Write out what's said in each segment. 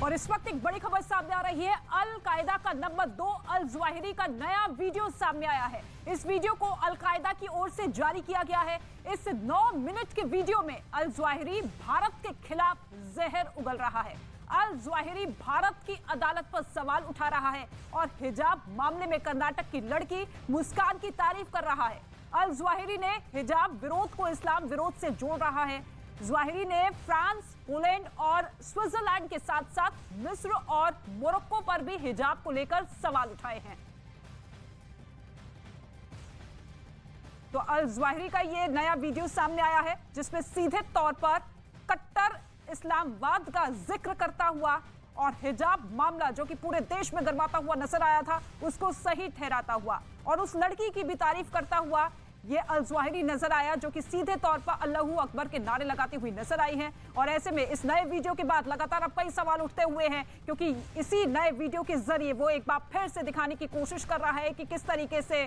और इस वक्त एक बड़ी खबर सामने आ रही है। अल कायदा का नंबर 2 अल ज़वाहिरी का नया वीडियो सामने आया है। इस वीडियो को अल कायदा की ओर से जारी किया गया है। इस 9 मिनट के वीडियो में अल ज़वाहिरी भारत के खिलाफ जहर उगल रहा है। अल ज़वाहिरी भारत की अदालत पर सवाल उठा रहा है और हिजाब मामले में कर्नाटक की लड़की मुस्कान की तारीफ कर रहा है। अल ज़वाहिरी ने हिजाब विरोध को इस्लाम विरोध से जोड़ रहा है। ज़वाहिरी ने फ्रांस, पोलैंड और स्विट्जरलैंड के साथ साथ मिस्र और मोरक्को पर भी हिजाब को लेकर सवाल उठाए हैं। तो अल ज़वाहिरी का ये नया वीडियो सामने आया है जिसमें सीधे तौर पर कट्टर इस्लामवाद का जिक्र करता हुआ और हिजाब मामला जो कि पूरे देश में गरमाता हुआ नजर आया था उसको सही ठहराता हुआ और उस लड़की की भी तारीफ करता हुआ ये अल ज़वाहिरी नजर आया जो कि सीधे तौर पर अल्लाहू अकबर के नारे लगाती हुई नजर आई है। और ऐसे में इस नए वीडियो के बाद लगातार अब कई सवाल उठते हुए हैं क्योंकि इसी नए वीडियो के जरिए वो एक बार फिर से दिखाने की कोशिश कर रहा है कि किस तरीके से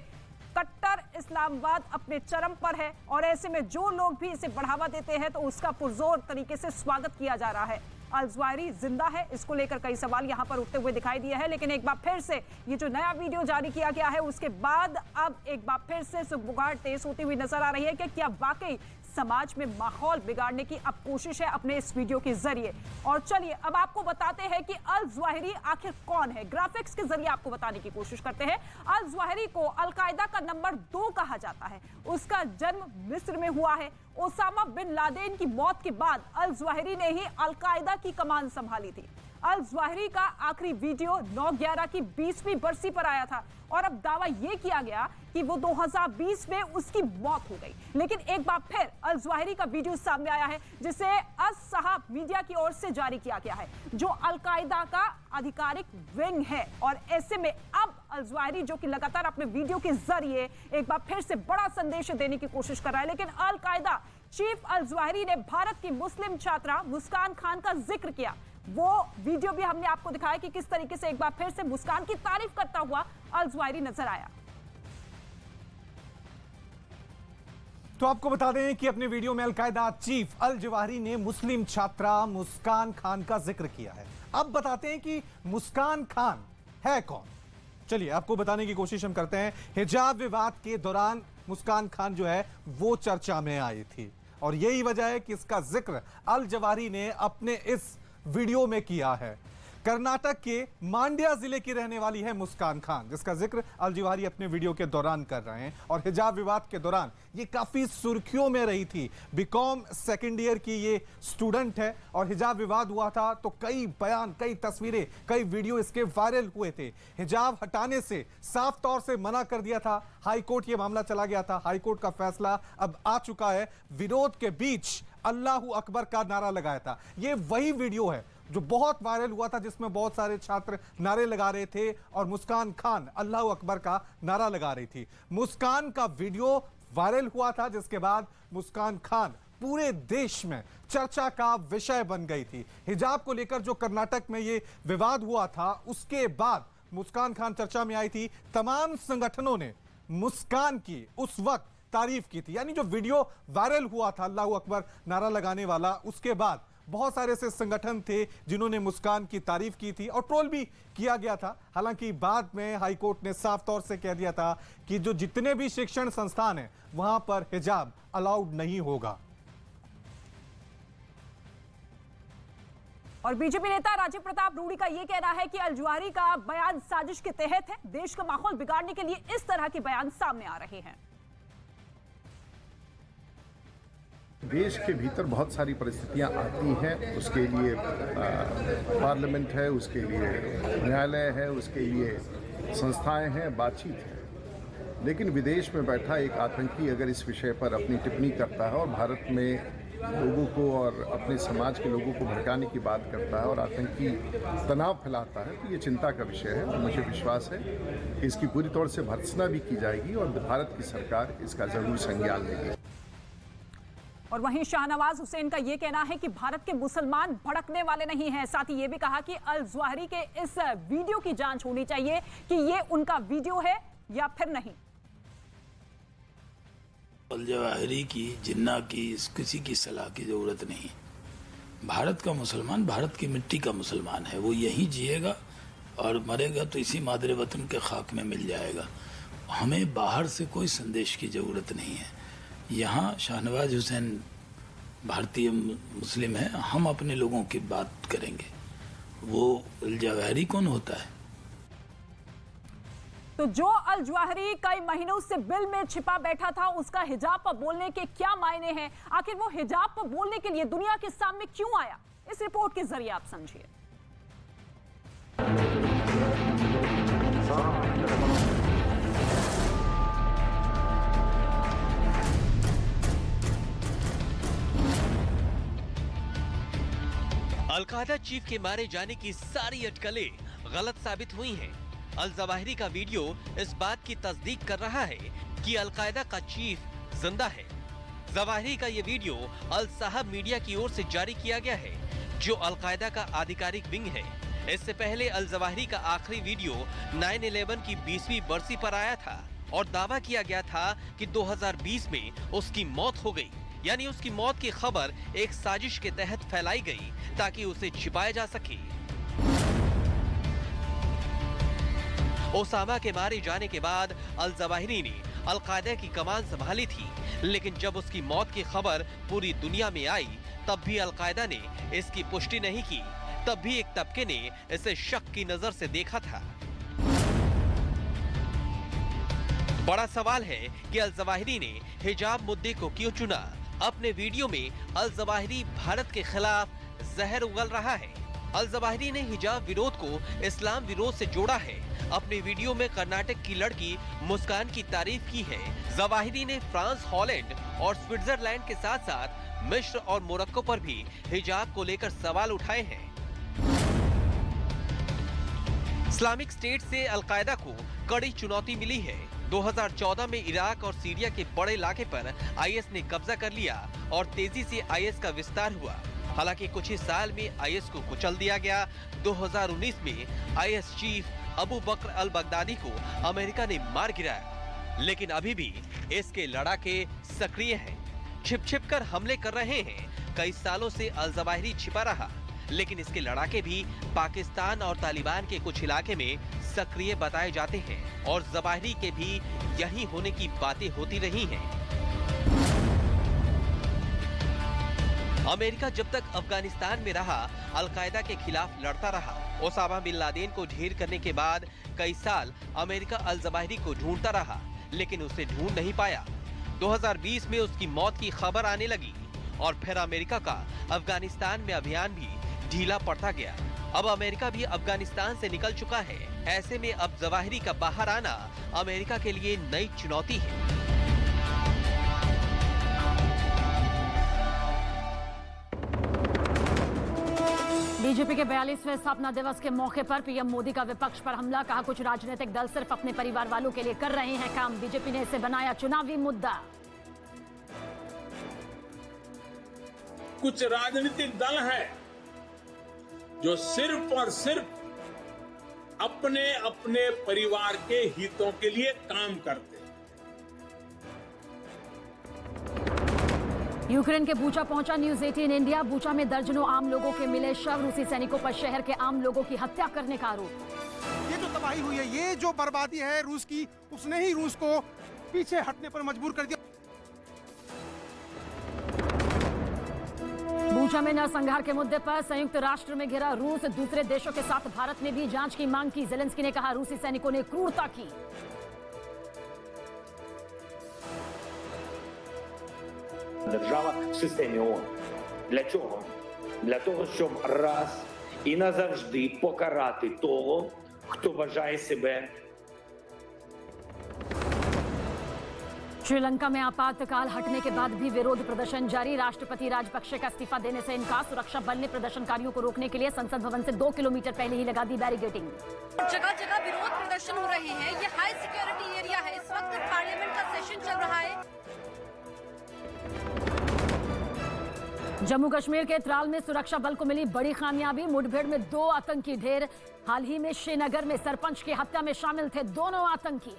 कट्टर इस्लामवाद अपने चरम पर है और ऐसे में जो लोग भी इसे बढ़ावा देते हैं तो उसका पुरजोर तरीके से स्वागत किया जा रहा है। अल ज़वाहिरी जिंदा है, इसको लेकर कई सवाल यहां पर उठते हुए दिखाई दिए हैं, लेकिन एक बार फिर से ये जो नया वीडियो जारी किया गया है उसके बाद अब एक बार फिर से सुगबुगाहट तेज होती हुई नजर आ रही है कि क्या वाकई समाज में माहौल बिगाड़ने की अब कोशिश है अपने इस वीडियो के जरिए। और चलिए अब आपको बताते हैं कि अल ज़वाहिरी आखिर कौन है। ग्राफिक्स के जरिए आपको बताने की कोशिश करते हैं। अल ज़वाहिरी को अल कायदा का नंबर 2 कहा जाता है। उसका जन्म मिस्र में हुआ है। ओसामा बिन लादेन की मौत के बाद अल ज़वाहिरी ने ही अल कायदा की कमान संभाली थी। अल ज़वाहिरी का आखिरी वीडियो 9/11 की 20वीं बरसी पर आया था और अब दावा यह किया गया कि वो 2020 में उसकी मौत हो गई। लेकिन एक बार फिर अल ज़वाहिरी का वीडियो सामने आया है जिसे अस-सहाब मीडिया की ओर से जारी किया गया है जो अल कायदा का आधिकारिक विंग है। और ऐसे में अब अल ज़वाहिरी जो कि लगातार अपने वीडियो के जरिए एक बार फिर से बड़ा संदेश देने की कोशिश कर रहा है। लेकिन अल कायदा चीफ अल ज़वाहिरी ने भारत की मुस्लिम छात्रा मुस्कान खान का जिक्र किया। वो वीडियो भी हमने आपको दिखाया कि किस तरीके से एक बार फिर से मुस्कान की तारीफ करता हुआ अल ज़वाहिरी नजर आया। तो आपको बता दें कि अपने वीडियो में अल कायदा चीफ अल ज़वाहिरी ने मुस्लिम छात्रा मुस्कान खान का जिक्र किया है। अब बताते हैं कि मुस्कान खान है कौन। चलिए आपको बताने की कोशिश हम करते हैं। हिजाब विवाद के दौरान मुस्कान खान जो है वो चर्चा में आई थी और यही वजह है कि इसका जिक्र अल ज़वाहिरी ने अपने इस वीडियो में किया है। कर्नाटक के मांड्या जिले की रहने वाली है मुस्कान खान जिसका जिक्र अल ज़वाहिरी अपने वीडियो के दौरान कर रहे हैं और हिजाब विवाद के दौरान ये काफी सुर्खियों में रही थी। बीकॉम सेकेंड ईयर की ये स्टूडेंट है और हिजाब विवाद हुआ था तो कई बयान, कई तस्वीरें, कई वीडियो इसके वायरल हुए थे। हिजाब हटाने से साफ तौर से मना कर दिया था। हाई कोर्ट ये मामला चला गया था। हाई कोर्ट का फैसला अब आ चुका है। विरोध के बीच अल्लाहू अकबर का नारा लगाया था। ये वही वीडियो है जो बहुत वायरल हुआ था जिसमें बहुत सारे छात्र नारे लगा रहे थे और मुस्कान खान अल्लाहू अकबर का नारा लगा रही थी। मुस्कान का वीडियो वायरल हुआ था जिसके बाद मुस्कान खान पूरे देश में चर्चा का विषय बन गई थी। हिजाब को लेकर जो कर्नाटक में ये विवाद हुआ था उसके बाद मुस्कान खान चर्चा में आई थी। तमाम संगठनों ने मुस्कान की उस वक्त तारीफ की थी। यानी जो वीडियो वायरल हुआ था अल्लाहू अकबर नारा लगाने वाला, उसके बाद बहुत सारे ऐसे संगठन थे जिन्होंने मुस्कान की तारीफ की थी और ट्रोल भी किया गया था। हालांकि बाद में हाई कोर्ट ने साफ तौर से कह दिया था कि जो जितने भी शिक्षण संस्थान हैं वहां पर हिजाब अलाउड नहीं होगा। और बीजेपी नेता राजीव प्रताप रूडी का यह कहना है कि अल ज़वाहिरी का बयान साजिश के तहत है। देश का माहौल बिगाड़ने के लिए इस तरह के बयान सामने आ रहे हैं। देश के भीतर बहुत सारी परिस्थितियां आती हैं, उसके लिए पार्लियामेंट है, उसके लिए न्यायालय है, उसके लिए संस्थाएं हैं, बातचीत है। लेकिन विदेश में बैठा एक आतंकी अगर इस विषय पर अपनी टिप्पणी करता है और भारत में लोगों को और अपने समाज के लोगों को भड़काने की बात करता है और आतंकी तनाव फैलाता है तो ये चिंता का विषय है। और मुझे विश्वास है कि इसकी पूरी तौर से भर्त्सना भी की जाएगी और भारत की सरकार इसका जरूर संज्ञान लेगी। और वहीं शाहनवाज हुसैन का यह कहना है कि भारत के मुसलमान भड़कने वाले नहीं हैं। साथ ही ये भी कहा कि अल ज़वाहिरी के इस वीडियो की जांच होनी चाहिए कि ये उनका वीडियो है या फिर नहीं। अल ज़वाहिरी की, जिन्ना की, किसी की सलाह की जरूरत नहीं। भारत का मुसलमान भारत की मिट्टी का मुसलमान है। वो यहीं जिएगा और मरेगा तो इसी मादरे वतन के खाक में मिल जाएगा। हमें बाहर से कोई संदेश की ज़रूरत नहीं है। यहाँ शाहनवाज हुसैन भारतीय मुस्लिम है, हम अपने लोगों की बात करेंगे। वो अल जवाहिरी कौन होता है? तो जो अल जवाहिरी कई महीनों से बिल में छिपा बैठा था, उसका हिजाब पर बोलने के क्या मायने हैं? आखिर वो हिजाब पर बोलने के लिए दुनिया के सामने क्यों आया? इस रिपोर्ट के जरिए आप समझिए। अलकायदा चीफ के मारे जाने की सारी अटकलें गलत साबित हुई हैं। अल जवाहिरी का वीडियो इस बात की तस्दीक कर रहा है कि अलकायदा का चीफ जिंदा है। जवाहिरी का ये वीडियो अल साहब मीडिया की ओर से जारी किया गया है, जो अलकायदा का आधिकारिक विंग है। इससे पहले अल जवाहिरी का आखिरी वीडियो 9/11 की 20वीं बरसी पर आया था और दावा किया गया था कि 2020 में उसकी मौत हो गई। यानी उसकी मौत की खबर एक साजिश के तहत फैलाई गई ताकि उसे छिपाया जा सके। ओसामा के मारे जाने के बाद अल जवाहिरी ने अलकायदा की कमान संभाली थी, लेकिन जब उसकी मौत की खबर पूरी दुनिया में आई तब भी अलकायदा ने इसकी पुष्टि नहीं की। तब भी एक तबके ने इसे शक की नजर से देखा था। बड़ा सवाल है कि अल जवाहिरी ने हिजाब मुद्दे को क्यों चुना। अपने वीडियो में अल जवाहिरी भारत के खिलाफ जहर उगल रहा है। अल जवाहिरी ने हिजाब विरोध को इस्लाम विरोध से जोड़ा है। अपने वीडियो में कर्नाटक की लड़की मुस्कान की तारीफ की है। जवाहिरी ने फ्रांस, हॉलैंड और स्विट्जरलैंड के साथ साथ मिस्र और मोरक्को पर भी हिजाब को लेकर सवाल उठाए हैं। इस्लामिक स्टेट से अलकायदा को कड़ी चुनौती मिली है। 2014 में इराक और सीरिया के बड़े इलाके पर आईएस ने कब्जा कर लिया और तेजी से आईएस का विस्तार हुआ। हालांकि कुछ ही साल में आईएस को कुचल दिया गया। 2019 में IS chief Abu Bakr al Baghdadi को अमेरिका ने मार गिराया, लेकिन अभी भी इसके लड़ाके सक्रिय हैं, छिप छिप कर हमले कर रहे हैं। कई सालों से अल जवाहिरी छिपा रहा, लेकिन इसके लड़ाके भी पाकिस्तान और तालिबान के कुछ इलाके में सक्रिय बताए जाते हैं और जवाहिरी के भी यही होने की बातें होती रही हैं। अमेरिका जब तक अफगानिस्तान में रहा, अलकायदा के खिलाफ लड़ता रहा। ओसामा बिन लादेन को ढेर करने के बाद कई साल अमेरिका अल जवाहिरी को ढूंढता रहा, लेकिन उसे ढूंढ नहीं पाया। 2020 में उसकी मौत की खबर आने लगी और फिर अमेरिका का अफगानिस्तान में अभियान भी ढीला पड़ता गया। अब अमेरिका भी अफगानिस्तान से निकल चुका है। ऐसे में अब जवाहिरी का बाहर आना अमेरिका के लिए नई चुनौती है। बीजेपी के 42वें स्थापना दिवस के मौके पर पीएम मोदी का विपक्ष पर हमला। कहा कुछ राजनीतिक दल सिर्फ अपने परिवार वालों के लिए कर रहे हैं काम। बीजेपी ने इसे बनाया चुनावी मुद्दा। कुछ राजनीतिक दल हैं जो सिर्फ और सिर्फ अपने अपने परिवार के हितों के लिए काम करते हैं। यूक्रेन के बूचा पहुंचा न्यूज 18 इंडिया। बूचा में दर्जनों आम लोगों के मिले शव। रूसी सैनिकों पर शहर के आम लोगों की हत्या करने का आरोप। ये जो तबाही हुई है, ये जो बर्बादी है रूस की, उसने ही रूस को पीछे हटने पर मजबूर कर दिया। बूचा में नरसंहार के मुद्दे पर संयुक्त राष्ट्र में घिरा रूस। दूसरे देशों के साथ भारत ने भी जांच की मांग की। जेलेंस्की ने कहा रूसी सैनिकों ने क्रूरता की। Держава в системі ООН. Для чого? Для того, щоб раз і назавжди покарати того, хто вважає себе. श्रीलंका में आपातकाल हटने के बाद भी विरोध प्रदर्शन जारी। राष्ट्रपति राजपक्षे का इस्तीफा देने से इनकार। सुरक्षा बल ने प्रदर्शनकारियों को रोकने के लिए संसद भवन से 2 किलोमीटर पहले ही लगा दी बैरिकेडिंग। जगह जगह विरोध प्रदर्शन हो रहे हैं। ये हाई सिक्योरिटी एरिया है। इस वक्त पार्लियामेंट का सेशन चल रहा है। जम्मू कश्मीर के त्राल में सुरक्षा बल को मिली बड़ी कामयाबी। मुठभेड़ में 2 आतंकी ढेर। हाल ही में श्रीनगर में सरपंच की हत्या में शामिल थे दोनों आतंकी।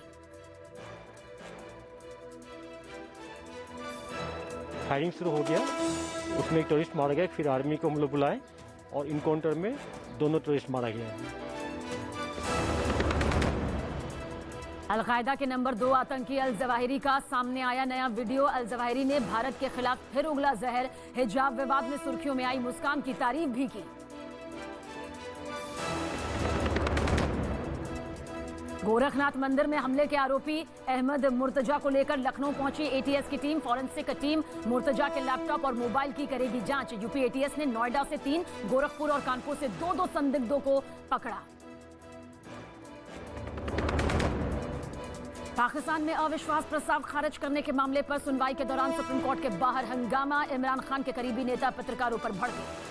फायरिंग शुरू हो गया, उसमें एक टेररिस्ट मारा गया, फिर आर्मी को हम लोग बुलाए और इनकाउंटर में दोनों टेररिस्ट मारा गया। अलकायदा के नंबर 2 आतंकी अल जवाहिरी का सामने आया नया वीडियो। अल जवाहिरी ने भारत के खिलाफ फिर उगला जहर। हिजाब विवाद में सुर्खियों में आई मुस्कान की तारीफ भी की। गोरखनाथ मंदिर में हमले के आरोपी अहमद मुर्तजा को लेकर लखनऊ पहुंची एटीएस की टीम। फॉरेंसिक टीम मुर्तजा के लैपटॉप और मोबाइल की करेगी जांच। यूपी एटीएस ने नोएडा से 3, गोरखपुर और कानपुर से 2 संदिग्धों को पकड़ा। पाकिस्तान में अविश्वास प्रस्ताव खारिज करने के मामले पर सुनवाई के दौरान सुप्रीम कोर्ट के बाहर हंगामा। इमरान खान के करीबी नेता पत्रकारों पर भड़के।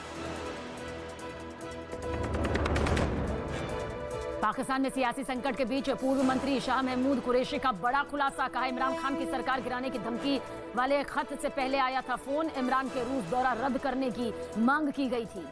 पाकिस्तान में सियासी संकट के बीच पूर्व मंत्री शाह महमूद कुरैशी का बड़ा खुलासा। कहा, इमरान खान की सरकार गिराने की धमकी वाले खत से पहले आया था फोन। इमरान के रूस दौरा रद्द करने की मांग की गई थी।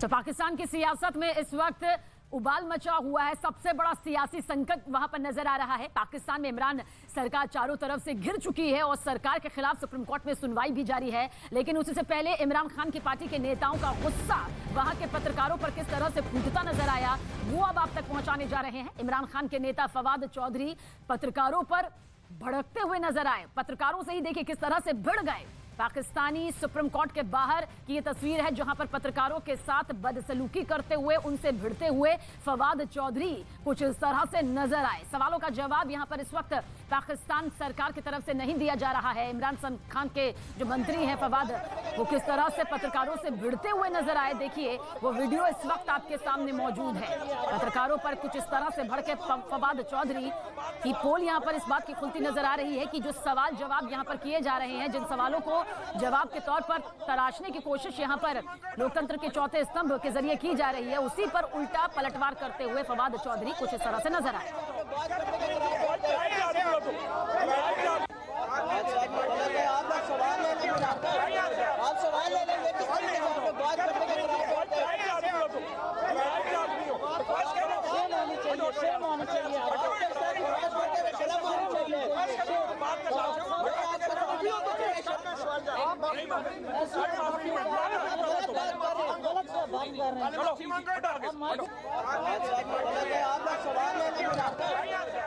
तो पाकिस्तान की सियासत में इस वक्त उबाल मचा हुआ है। सबसे बड़ा सियासी संकट वहां पर नजर आ रहा है। पाकिस्तान में इमरान सरकार चारों तरफ से घिर चुकी है और सरकार के खिलाफ सुप्रीम कोर्ट में सुनवाई भी जारी है। लेकिन उससे से पहले इमरान खान की पार्टी के नेताओं का गुस्सा वहां के पत्रकारों पर किस तरह से फूटता नजर आया, वो अब आप तक पहुंचाने जा रहे हैं। इमरान खान के नेता फवाद चौधरी पत्रकारों पर भड़कते हुए नजर आए। पत्रकारों से ही देखिए किस तरह से भिड़ गए। पाकिस्तानी सुप्रीम कोर्ट के बाहर की ये तस्वीर है जहां पर पत्रकारों के साथ बदसलूकी करते हुए उनसे भिड़ते हुए फवाद चौधरी कुछ इस तरह से नजर आए। सवालों का जवाब यहां पर इस वक्त पाकिस्तान सरकार की तरफ से नहीं दिया जा रहा है। इमरान खान के जो मंत्री हैं फवाद, वो किस तरह से पत्रकारों से भिड़ते हुए नजर आए। देखिए वो वीडियो इस वक्त आपके सामने मौजूद है। पत्रकारों पर कुछ इस तरह से भड़के फवाद चौधरी की पोल यहां पर इस बात की खुलती नजर आ रही है कि जो सवाल जवाब यहां पर किए जा रहे हैं, जिन सवालों को जवाब के तौर पर तराशने की कोशिश यहां पर लोकतंत्र के चौथे स्तंभ के जरिए की जा रही है, उसी पर उल्टा पलटवार करते हुए फवाद चौधरी कुछ इस तरह से नजर आए।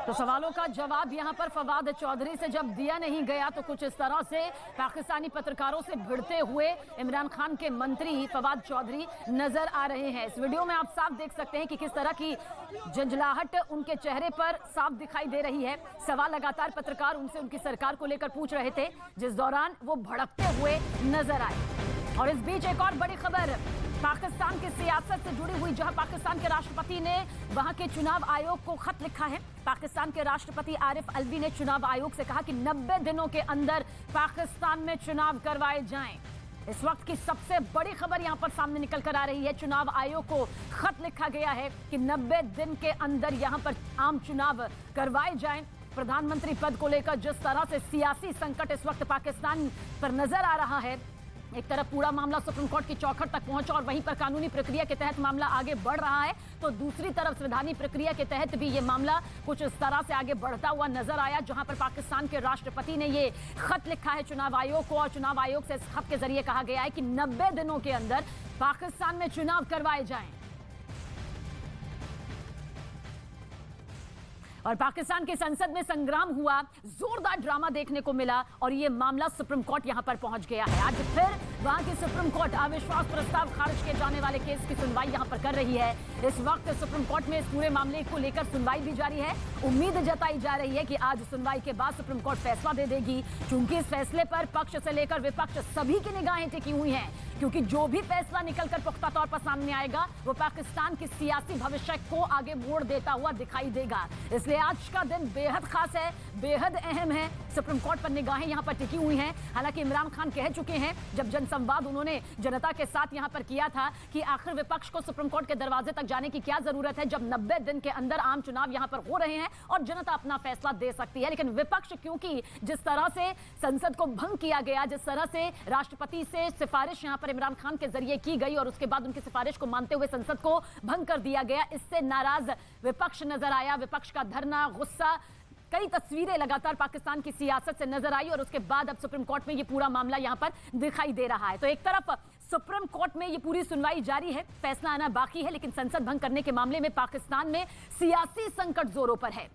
तो सवालों का जवाब यहां पर फवाद चौधरी से जब दिया नहीं गया तो कुछ इस तरह से पाकिस्तानी पत्रकारों से भिड़ते हुए इमरान खान के मंत्री फवाद चौधरी नजर आ रहे हैं। इस वीडियो में आप साफ देख सकते हैं कि किस तरह की झंझलाहट उनके चेहरे पर साफ दिखाई दे रही है। सवाल लगातार पत्रकार उनसे उनकी सरकार को लेकर पूछ रहे थे, जिस दौरान वो भड़कते हुए नजर आए। और इस बीच एक और बड़ी खबर पाकिस्तान की सियासत से जुड़ी हुई, जहां पाकिस्तान के राष्ट्रपति ने वहां के चुनाव आयोग को खत लिखा है। पाकिस्तान के राष्ट्रपति आरिफ अलवी ने चुनाव आयोग से कहा कि 90 दिनों के अंदर पाकिस्तान में चुनाव करवाए जाएं। इस वक्त की सबसे बड़ी खबर यहां पर सामने निकल कर आ रही है। चुनाव आयोग को खत लिखा गया है कि 90 दिन के अंदर यहां पर आम चुनाव करवाए जाएं। प्रधानमंत्री पद को लेकर जिस तरह से सियासी संकट इस वक्त पाकिस्तान पर नजर आ रहा है, एक तरफ पूरा मामला सुप्रीम कोर्ट की चौखट तक पहुंचा और वहीं पर कानूनी प्रक्रिया के तहत मामला आगे बढ़ रहा है, तो दूसरी तरफ संवैधानिक प्रक्रिया के तहत भी ये मामला कुछ इस तरह से आगे बढ़ता हुआ नजर आया, जहां पर पाकिस्तान के राष्ट्रपति ने ये खत लिखा है चुनाव आयोग को और चुनाव आयोग से इस खत के जरिए कहा गया है कि 90 दिनों के अंदर पाकिस्तान में चुनाव करवाए जाएं। और पाकिस्तान की संसद में संग्राम हुआ, जोरदार ड्रामा देखने को मिला और ये मामला सुप्रीम कोर्ट यहां पर पहुंच गया है। आज फिर वहां की सुप्रीम कोर्ट अविश्वास प्रस्ताव खारिज किए जाने वाले केस की सुनवाई यहां पर कर रही है। इस वक्त सुप्रीम कोर्ट में इस पूरे मामले को लेकर सुनवाई भी जारी है। उम्मीद जताई जा रही है कि आज सुनवाई के बाद सुप्रीम कोर्ट फैसला दे देगी, क्योंकि इस फैसले पर पक्ष से लेकर विपक्ष सभी की निगाहें टिकी हुई हैं, क्योंकि जो भी फैसला निकलकर पुख्ता तौर पर सामने आएगा वो पाकिस्तान की सियासी भविष्य को आगे मोड़ देता हुआ दिखाई देगा। इसलिए आज का दिन बेहद खास है, बेहद अहम है। सुप्रीम कोर्ट पर निगाहें यहां पर टिकी हुई हैं। हालांकि इमरान खान कह चुके हैं जब जनता संवाद उन्होंने जनता के साथ यहां पर किया था कि आखिर विपक्ष को सुप्रीम कोर्ट के दरवाजे तक जाने की क्या जरूरत है जब 90 दिन के अंदर आम चुनाव यहां पर हो रहे हैं और जनता अपना फैसला दे सकती है। लेकिन विपक्ष, क्योंकि जिस तरह से संसद को भंग किया गया, जिस तरह से राष्ट्रपति से सिफारिश यहां पर इमरान खान के जरिए की गई और उसके बाद उनकी सिफारिश को मानते हुए संसद को भंग कर दिया गया, इससे नाराज विपक्ष नजर आया। विपक्ष का धरना, गुस्सा, कई तस्वीरें लगातार पाकिस्तान की सियासत से नजर आई और उसके बाद अब सुप्रीम कोर्ट में ये पूरा मामला यहां पर दिखाई दे रहा है। तो एक तरफ सुप्रीम कोर्ट में ये पूरी सुनवाई जारी है, फैसला आना बाकी है, लेकिन संसद भंग करने के मामले में पाकिस्तान में सियासी संकट जोरों पर है।